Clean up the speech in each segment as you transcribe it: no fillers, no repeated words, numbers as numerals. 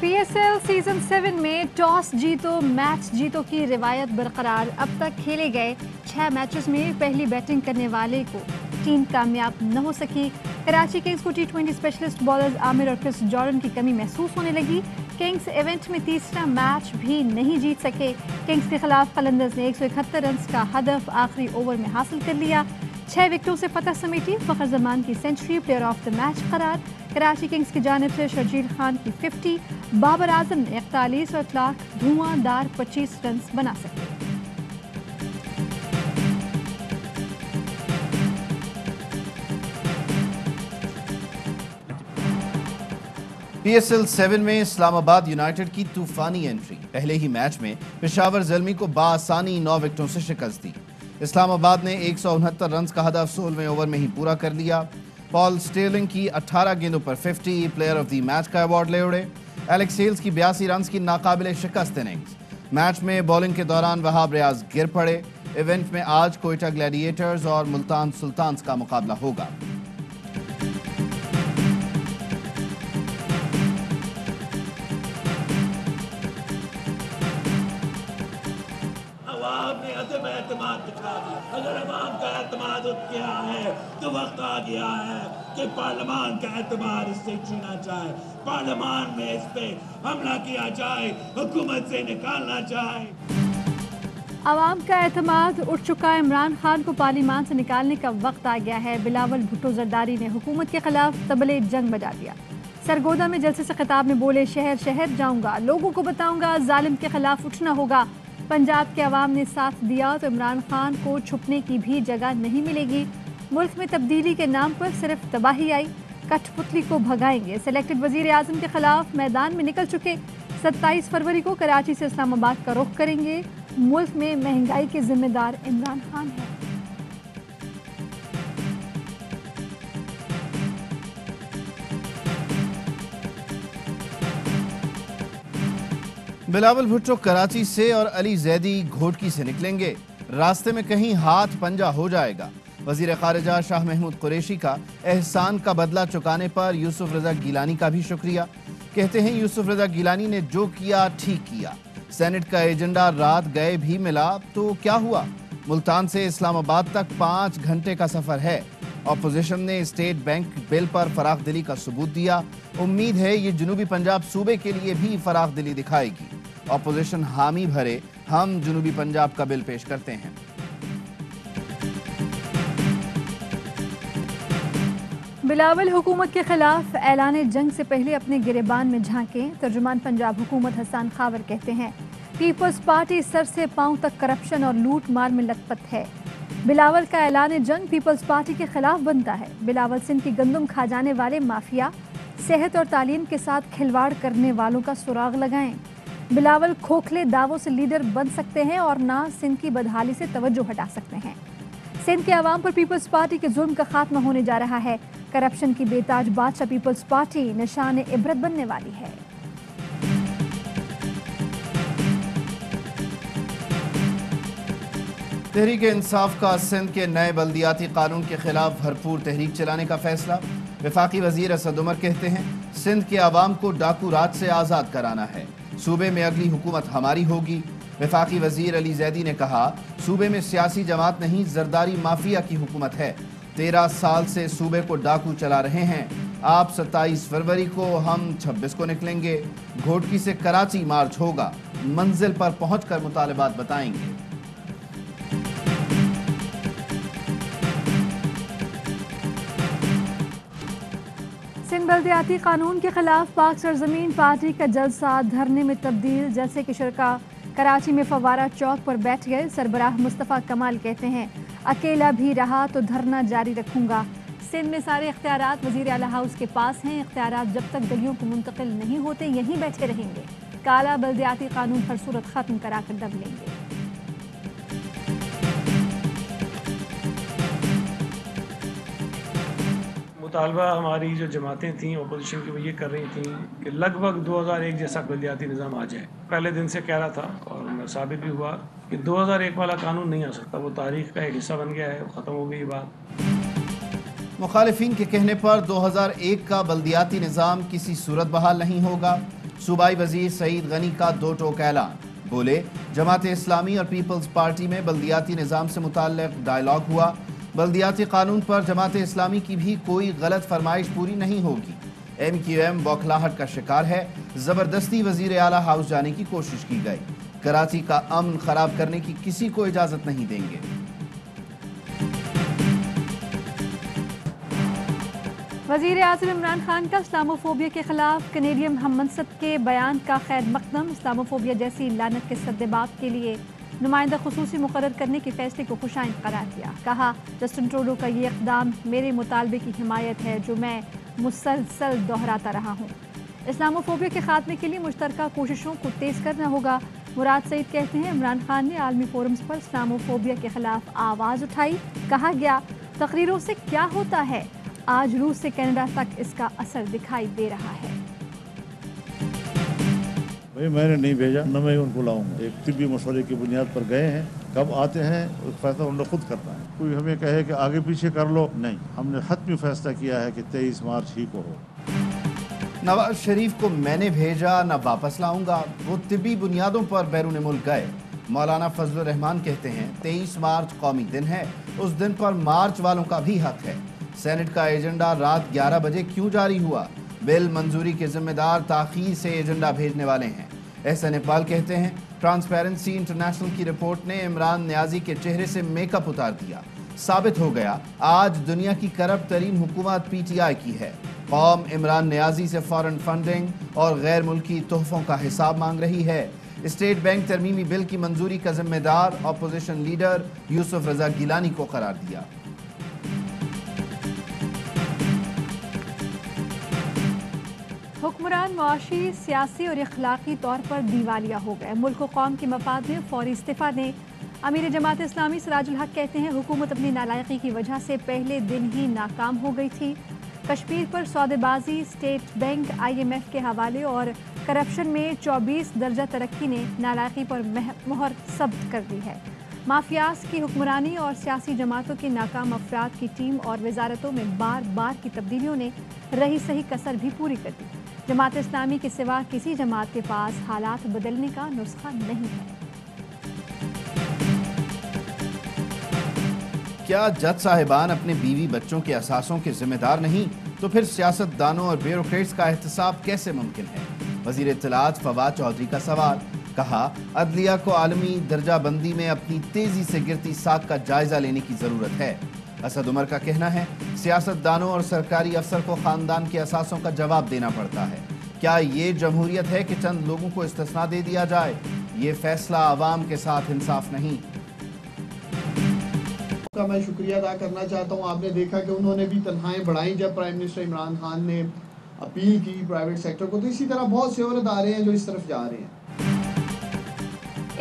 PSL season 7 में toss जीतो match जीतो की रिवायत बरकरार। अब तक खेले गए 6 मैचेस में पहली बैटिंग करने वाले को टीम कामयाब न हो सकी। कराची किंग्स को T20 स्पेशलिस्ट बॉलर्स आमिर और क्रिस जॉर्डन की कमी महसूस होने लगी। किंग्स इवेंट में तीसरा मैच भी नहीं जीत सके। किंग्स के खिलाफ कलंदर्स ने 171 रन का हदफ आखिरी ओवर में हासिल कर लिया। 6 विकेटों से फतह समेटी। फखर जमान की century player of the match करार। कराची किंग्स की जानिब से शर्जील खान की 50, बाबर आजम ने 41 और क्लार्क धुआंधार 25 रन बना सके। PSL 7 में इस्लामाबाद यूनाइटेड की तूफानी एंट्री। पहले ही मैच में पेशावर ज़ल्मी को बाआसानी 9 विकेटों से शिकस्त दी। इस्लामाबाद ने 169 रन का हदफ 16वें ओवर में ही पूरा कर लिया। पॉल स्टेलिंग की 18 गेंदों पर 50 प्लेयर ऑफ द मैच का अवार्ड ले उड़े। एलेक्स हेल्स की 82 रन की नाकाबिले शिकस्त इनिंग्स। मैच में बॉलिंग के दौरान वहाब रियाज गिर पड़े। इवेंट में आज कोयटा ग्लैडिएटर्स और मुल्तान सुल्तान्स का मुकाबला होगा। अगर अवाम का एतमाद उठ गया है तो वक्त आ गया है कि पार्लियामान का एतमाद इससे छीना जाए। पार्लियामान में इस पे हमला किया जाए, हुकूमत से निकालना जाए। अवाम का एतमाद उठ चुका। इमरान खान को पार्लियामान से निकालने का वक्त आ गया है। बिलावल भुट्टो जरदारी ने हुकूमत के खिलाफ तबले जंग बजा दिया। सरगोदा में जलसे से खिताब में बोले, शहर शहर जाऊंगा, लोगों को बताऊंगा जालिम के खिलाफ उठना होगा। पंजाब के अवाम ने साथ दिया तो इमरान खान को छुपने की भी जगह नहीं मिलेगी। मुल्क में तब्दीली के नाम पर सिर्फ तबाही आई। कठपुतली को भगाएंगे। सिलेक्टेड वजीर आजम के खिलाफ मैदान में निकल चुके। 27 फरवरी को कराची से इस्लामाबाद का रुख करेंगे। मुल्क में महंगाई के जिम्मेदार इमरान खान हैं। बिलावल भुट्टो कराची से और अली जैदी घोटकी से निकलेंगे। रास्ते में कहीं हाथ पंजा हो जाएगा। वजीर खारिजा शाह महमूद कुरैशी का एहसान का बदला चुकाने पर यूसुफ रजा गिलानी का भी शुक्रिया। कहते हैं यूसुफ रजा गिलानी ने जो किया ठीक किया। सेनेट का एजेंडा रात गए भी मिला तो क्या हुआ। मुल्तान से इस्लामाबाद तक 5 घंटे का सफर है। अपोजिशन ने स्टेट बैंक बिल पर फराख दिली का सबूत दिया। उम्मीद है ये जनूबी पंजाब सूबे के लिए भी फराख दिली दिखाएगी। अपोजिशन हामी भरे, हम जनूबी पंजाब का बिल पेश करते हैं। बिलावल हुकूमत के खिलाफ ऐलान जंग से पहले अपने गिरेबान में झांके। तर्जुमान पंजाब हुकूमत हसन खावर कहते हैं, पीपल्स पार्टी सर से पांव तक करप्शन और लूट मार में लथपथ है। बिलावल का ऐलान जंग पीपल्स पार्टी के खिलाफ बनता है। बिलावल सिंध की गंदम खा जाने वाले माफिया, सेहत और तालीम के साथ खिलवाड़ करने वालों का सुराग लगाएं। बिलावल खोखले दावों से लीडर बन सकते हैं और ना सिंध की बदहाली से तवज्जो हटा सकते हैं। सिंध के अवाम पर पीपल्स पार्टी के जुल्म का खात्मा होने जा रहा है। करप्शन की बेताज बादशाह पीपल्स पार्टी निशान इबरत बनने वाली है। तहरीक इंसाफ का सिंध के नए बल्दियाती कानून के खिलाफ भरपूर तहरीक चलाने का फैसला। वफाकी वजीर असद उमर कहते हैं, सिंध के अवाम को डाकू राज से आज़ाद कराना है। सूबे में अगली हुकूमत हमारी होगी। वफाकी वजीर अली जैदी ने कहा, सूबे में सियासी जमात नहीं जरदारी माफिया की हुकूमत है। 13 साल से सूबे को डाकू चला रहे हैं। आप 27 फरवरी को, हम 26 को निकलेंगे। घोटकी से कराची मार्च होगा। मंजिल पर पहुंचकर मुतालबात बताएंगे। सिंध बल्दियाती कानून के खिलाफ पाक सरजमीन पार्टी का जलसा धरने में तब्दील। जलसे के शुरका कराची में फवारा चौक पर बैठ गए। सरबराह मुस्तफ़ा कमाल कहते हैं, अकेला भी रहा तो धरना जारी रखूंगा। सिंध में सारे इख्तियारात वजीर आला हाउस के पास हैं। इख्तियारात जब तक गलियों को मुंतकिल नहीं होते यहीं बैठे रहेंगे। काला बल्दियाती कानून हर सूरत खत्म कराकर दम लेंगे। मुतालबा हमारी जो जमातें थीं अपोजिशन की, वो ये कर रही थी कि लगभग 2001 जैसा बल्दियाती निज़ाम आ जाए। पहले दिन से कह रहा था और साबित भी हुआ कि 2001 वाला कानून नहीं आ सकता। वो तारीख का एक हिस्सा बन गया है, ख़त्म हो गई बात। मुखालिफिन के कहने पर 2001 का बल्दियाती निज़ाम किसी सूरत बहाल नहीं होगा। सूबाई वजीर सईद गनी का दो टोक ऐलान। बोले, जमात इस्लामी और पीपल्स पार्टी में बल्दियाती निज़ाम से मुताल्लिक़ डायलॉग हुआ। बल्दियाती कानून पर जमात इस्लामी की भी कोई गलत फरमाइश पूरी नहीं होगी। MQM बौखलाहट का शिकार है। ज़बरदस्ती वज़ीर आला हाउस जाने की कोशिश की गई। कराची का अमन खराब करने की किसी को इजाज़त नहीं देंगे। वज़ीर आज़म इमरान खान का इस्लामोफोबिया के खिलाफ कैनेडियन हममनसब के बयान का खैर मकदम। इस्लामोफोबिया जैसी लानत के सद्देबाब के लिए नुमाइंदा खुसूसी मुकर्रर करने के फैसले को खुशाइंद करार दिया। कहा, जस्टिन ट्रूडो का ये इक़दाम मेरे मुतालबे की हिमायत है जो मैं मुसलसल दोहराता रहा हूँ। इस्लामोफोबिया के खात्मे के लिए मुश्तरका कोशिशों को तेज़ करना होगा। मुराद सईद कहते हैं, इमरान खान ने आलमी फोरम्स पर इस्लामोफोबिया के खिलाफ आवाज़ उठाई। कहा गया, तकरीरों से क्या होता है, आज रूस से कनाडा तक इसका असर दिखाई दे रहा है। भाई मैंने नहीं भेजा, न मैं उनको लाऊंगा। एक तिब्बी मशवरे की बुनियाद पर गए हैं, कब आते हैं उस फैसला उन लोग खुद करना है। कोई हमें कहे कि आगे पीछे कर लो, नहीं, हमने हतमी फैसला किया है कि 23 मार्च ही को हो। नवाज शरीफ को मैंने भेजा, न वापस लाऊंगा। वो तिब्बी बुनियादों पर बैरून मुल्क गए। मौलाना फजलुर रहमान कहते हैं, 23 मार्च कौमी दिन है, उस दिन पर मार्च वालों का भी हक है। सेनेट का एजेंडा रात 11 बजे क्यों जारी हुआ? बिल मंजूरी के जिम्मेदार ताखीर से एजेंडा भेजने वाले हैं। एहसन इकबाल कहते हैं, ट्रांसपेरेंसी इंटरनेशनल की रिपोर्ट ने इमरान नियाजी के चेहरे से मेकअप उतार दिया। साबित हो गया, आज दुनिया की करप्ट तरीन हुकूमत PTI की है। कौम इमरान नियाजी से फॉरेन फंडिंग और गैर मुल्की तोहफों का हिसाब मांग रही है। स्टेट बैंक तरमीमी बिल की मंजूरी का जिम्मेदार अपोजिशन लीडर यूसुफ रजा गिलानी को करार दिया। हुक्मरान मुआशी, सियासी और इखलाकी तौर पर दीवालिया हो गए। मुल्क व कौम के मफाद में फौरी इस्तीफा दें। अमीर जमात इस्लामी सिराजुल हक कहते हैं, हुकूमत अपनी नालायकी की वजह से पहले दिन ही नाकाम हो गई थी। कश्मीर पर सौदेबाजी, स्टेट बैंक, IMF के हवाले और करप्शन में 24 दर्जा तरक्की ने नालायकी पर मोहर सब्त कर दी है। माफियाज की हुक्मरानी और सियासी जमातों के नाकाम अफराद की टीम और वजारतों में बार बार की तब्दीलियों ने रही सही कसर भी पूरी कर दी। जमात इस्लामी के सिवा किसी जमात के पास हालात बदलने का नुस्खा नहीं है। क्या जज साहिबान अपने बीवी बच्चों के असासों के जिम्मेदार नहीं, तो फिर सियासतदानों और ब्यूरोक्रेट्स का एहतसाब कैसे मुमकिन है? वजीर इत्तलात फवाद चौधरी का सवाल। कहा, अदलिया को आलमी दर्जा बंदी में अपनी तेजी से गिरती साख का जायजा लेने की जरूरत है। असद उमर का कहना है, सियासतदानों और सरकारी अफसर को खानदान के असासों का जवाब देना पड़ता है। क्या ये जमहूरियत है कि चंद लोगों को इस्तिस्ना दे दिया जाए? ये फैसला आवाम के साथ इंसाफ नहीं। का मैं शुक्रिया अदा करना चाहता हूँ। आपने देखा कि उन्होंने भी तनख्वाहें बढ़ाई जब प्राइम मिनिस्टर इमरान खान ने अपील की प्राइवेट सेक्टर को, तो इसी तरह बहुत से और इदारे हैं जो इस तरफ जा रहे हैं।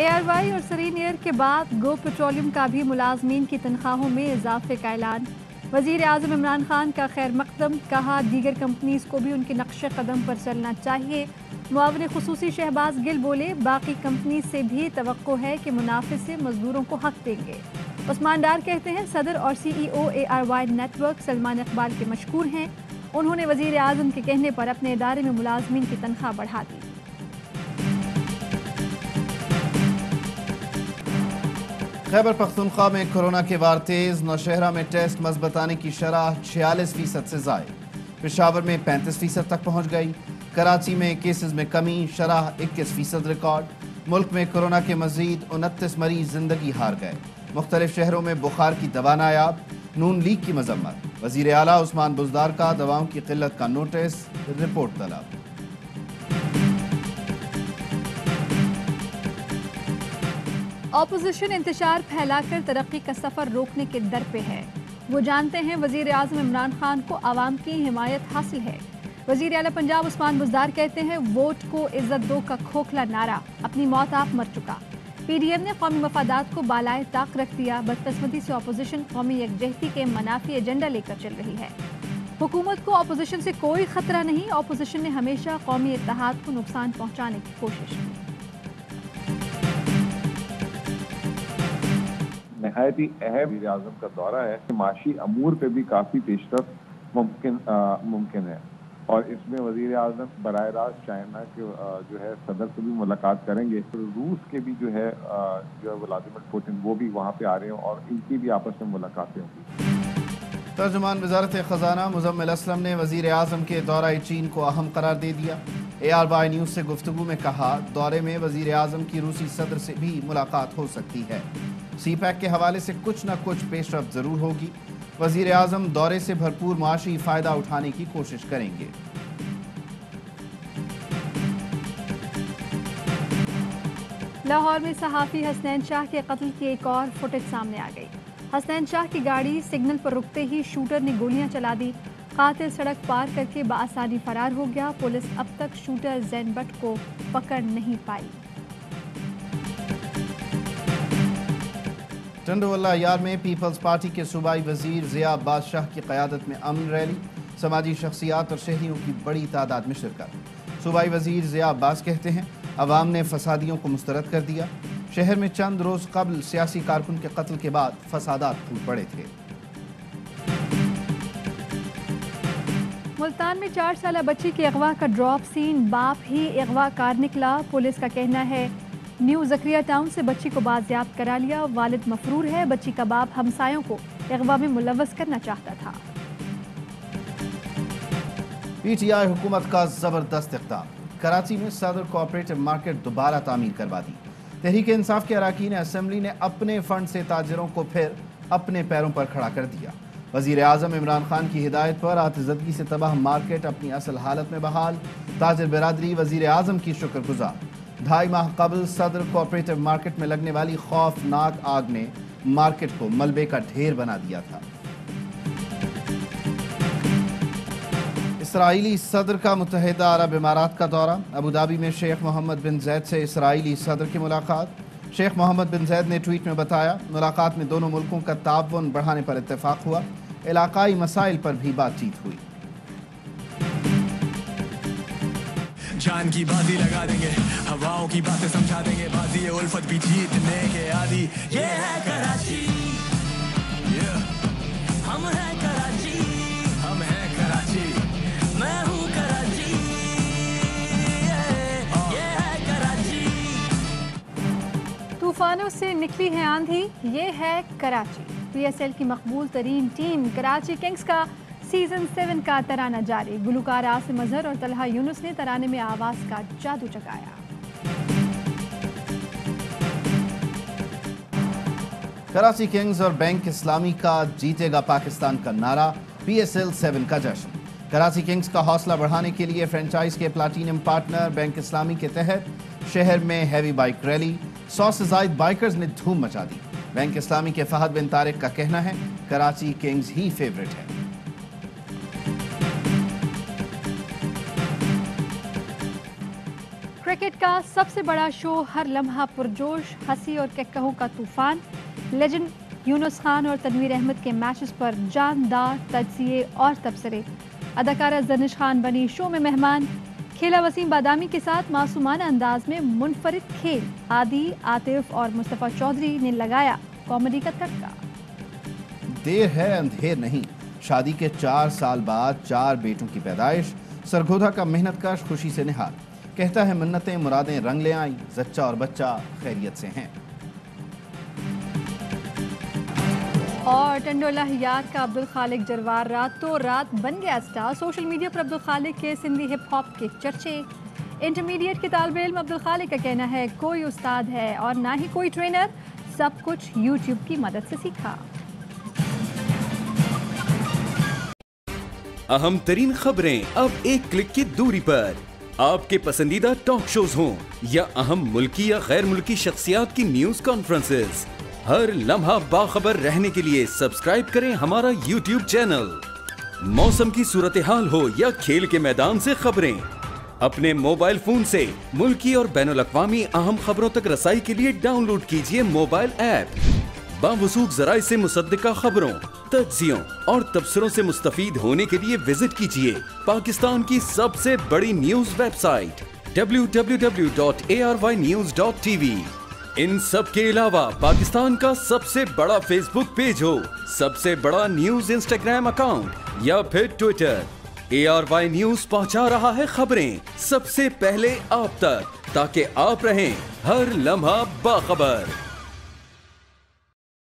ARY और सरीन एयर के बाद गो पेट्रोलियम का भी मुलाजमीन की तनख्वाहों में इजाफे का ऐलान। वज़ीर आज़म इमरान खान का खैर मकदम। कहा, दीगर कंपनीज को भी उनके नक्शे कदम पर चलना चाहिए। मुआविन खुसूसी शहबाज गिल बोले, बाकी कंपनी से भी तवक्को है कि मुनाफे से मजदूरों को हक देंगे। उस्मान डार कहते हैं, सदर और CEO ARY network Salman Iqbal के मशकूर हैं। उन्होंने वज़ीर आज़म के कहने पर अपने इदारे में मुलाजमीन की तनख्वाह बढ़ा दी। खैबर पख्तूनख्वा में कोरोना के वार तेज। नौशहरा में टेस्ट मज़बताने की शरह 46% से ज़ायद। पेशावर में 35% तक पहुँच गई। कराची में केसेस में कमी, शरह 21% रिकॉर्ड। मुल्क में कोरोना के मजीद 29 मरीज जिंदगी हार गए। मुख्तलिफ शहरों में बुखार की दवा नायाब। नून लीग की मजम्मत। वज़ीर आला उस्मान बुज़दार का दवाओं की किल्लत का नोटिस, रिपोर्ट तलब। अपोजिशन इंतशार फैलाकर तरक्की का सफ़र रोकने के दर पे है। वो जानते हैं वज़ीर आज़म इमरान खान को आवाम की हिमायत हासिल है। वज़ीर आला पंजाब उस्मान बुज़दार कहते हैं, वोट को इज्जत दो का खोखला नारा अपनी मौत आप मर चुका। PDM ने कौमी मफादात को बालाए ताक रख दिया। बदकिस्मती से अपोजिशन कौमी यकजहती के मनाफी एजेंडा लेकर चल रही है। हुकूमत को अपोजिशन से कोई खतरा नहीं। अपोजिशन ने हमेशा कौमी इत्तेहाद को नुकसान पहुँचाने की कोशिश की। नहायत ही अहम वज़ीर आज़म का दौरा है। माशी अमूर पे भी काफ़ी पेशरफ मुमकिन है اور اس میں وزیر اعظم براہ راست چائنا کے جو ہے صدر سے بھی ملاقات کریں گے. روس کے بھی جو ہے ولادیمیر پوٹن وہ بھی وہاں پہ آ رہے ہیں اور ان کی بھی آپس میں ملاقاتیں ہوں گی. ترجمان وزارت خزانہ مزمل اسلم نے وزیر اعظم کے دورہ چین کو اہم قرار دے دیا. ARY نیوز سے گفتگو میں کہا دورے میں وزیر اعظم کی روسی صدر سے بھی ملاقات ہو سکتی ہے. سی پیک کے حوالے سے کچھ نہ کچھ پیش رفت ضرور ہوگی. وزیر اعظم دورے سے بھرپور معاشی فائدہ اٹھانے کی کوشش کریں گے. لاہور میں صحافی حسنین شاہ کے قتل کی ایک اور فوٹیج سامنے آ گئی. حسنین شاہ کی گاڑی سگنل پر رکتے ہی شوٹر نے گولیاں چلا دی. قاتل سڑک پار کر کے بآسانی فرار ہو گیا. پولیس اب تک شوٹر زین بٹ کو پکڑ نہیں پائی. ٹنڈواللہ یار میں پیپلز پارٹی کے صوبائی وزیر ضیاء عباس شاہ کی قیادت میں امن ریلی. سماجی شخصیات اور شہریوں کی بڑی تعداد میں شرکت. صوبائی وزیر ضیاء عباس کہتے ہیں عوام نے فسادیوں کو مسترد کر دیا. شہر میں چند روز قبل سیاسی کارکن کے قتل کے بعد فسادات پھوٹ پڑے تھے. ملتان میں 4 سالہ بچی کے اغوا کا ڈراپ سین. باپ ہی اغوا کار نکلا. پولیس کا کہنا ہے نیو زکریہ ٹاؤن سے بچی کو بازیاب کرا لیا. والد مفرور ہے. بچی کا باپ ہمسایوں کو اغوا میں ملوث کرنا چاہتا تھا. PTI حکومت کا زبردست اقدام. کراچی میں صدر کوآپریٹو مارکیٹ دوبارہ تعمیر کروا دی. تحریک انصاف کے اراکین اسمبلی نے اپنے فنڈ سے تاجروں کو پھر اپنے پیروں پر کھڑا کر دیا. وزیر اعظم عمران خان کی ہدایت پر آتش زدگی سے تباہ مارکیٹ اپنی اصل حالت میں بحال. تاجر برادری وزیر اعظم کی شکر گزار. 2.5 ماہ قبل صدر کوآپریٹو مارکیٹ میں لگنے والی خوفناک آگ نے مارکیٹ کو ملبے کا ڈھیر بنا دیا تھا. اسرائیلی صدر کا متحدہ عرب امارات کا دورہ. ابوظہبی میں شیخ محمد بن زید سے اسرائیلی صدر کی ملاقات. شیخ محمد بن زید نے ٹویٹ میں بتایا ملاقات میں دونوں ملکوں کا تعاون بڑھانے پر اتفاق ہوا. علاقائی مسائل پر بھی بات چیت ہوئی. جان کی بازی لگا دیں گے, ہواؤں کی باتیں سمجھا دیں گے, بازی الفت بھی جیتنے کے عادی. یہ ہے کراچی, ہم ہیں کراچی, ہم ہیں کراچی, میں ہوں کراچی, یہ ہے کراچی. طوفانوں سے نکلی ہے آندھی, یہ ہے کراچی. PSL کی مقبول ترین ٹیم کراچی کنگز کا سیزن 7 کا ترانہ جاری. گلوکار عاصم اظہر اور طلحہ یونس نے ترانے میں آواز کا جادو جگایا. کراچی کنگز اور بینک اسلامی کا جیتے گا پاکستان کا نعرہ. PSL 7 کا جشن. کراچی کنگز کا حوصلہ بڑھانے کے لیے فرنچائز کے پلاٹینم پارٹنر بینک اسلامی کے تحت شہر میں ہیوی بائک ریلی. 100 سے زائد بائکرز نے دھوم مچا دی. بینک اسلامی کے فہد بن طارق کا کہنا ہے کراچی کنگز ہی فیورٹ ہے. کرکٹ کا سب سے بڑا شو, ہر لمحہ پرجوش, ہنسی اور کہکہوں کا طوفان. لیجنڈ یونس خان اور تنویر احمد کے میچز پر جاندار تجزیے اور تبصرے. اداکارہ زرنش خان بنی شو میں مہمان. کھیلا وسیم بادامی کے ساتھ معصومانہ انداز میں منفرد کھیل. عادی, عاطف اور مصطفیٰ چودھری نے لگایا کامیڈی کا تڑکا. دیر ہے اندھیر نہیں. شادی کے 4 سال بعد 4 بیٹوں کی پیدائش. سرگودھا کا محنت کش خوشی سے نہال. کہتا ہے منتیں مرادیں رنگ لے آئیں, زچہ اور بچہ خیریت سے ہیں. اور ٹنڈولہ یار کا عبدالخالق جروار راتوں رات بن گیا اسٹار. سوشل میڈیا پر عبدالخالق کے سندھی ہپ ہاپ کے چرچے. انٹرمیڈیٹ کے طالب علم عبدالخالق کا کہنا ہے کوئی استاد ہے اور نہ ہی کوئی ٹرینر, سب کچھ یوٹیوب کی مدد سے سیکھا. اہم ترین خبریں اب ایک کلک کی دوری پر. آپ کے پسندیدہ ٹاک شوز ہوں یا اہم ملکی یا غیر ملکی شخصیات کی نیوز کانفرنسز, ہر لمحہ باخبر رہنے کے لیے سبسکرائب کریں ہمارا یوٹیوب چینل. موسم کی صورتحال ہو یا کھیل کے میدان سے خبریں, اپنے موبائل فون سے ملکی اور بین الاقوامی اہم خبروں تک رسائی کے لیے ڈاؤن لوڈ کیجیے موبائل ایپ. باوثوق ذرائع سے مصدقہ خبروں, تجزیوں اور تبصروں سے مستفید ہونے کے لیے وزٹ کیجیے پاکستان کی سب سے بڑی نیوز ویب سائٹ www.ARYnews.tv. ان سب کے علاوہ پاکستان کا سب سے بڑا فیس بک پیج ہو, سب سے بڑا نیوز انسٹاگرام اکاؤنٹ یا پھر ٹویٹر, ARY न्यूज पहुंचा रहा है खबरें सबसे पहले आप तक, ताकि आप रहें हर लम्हा बाखबर।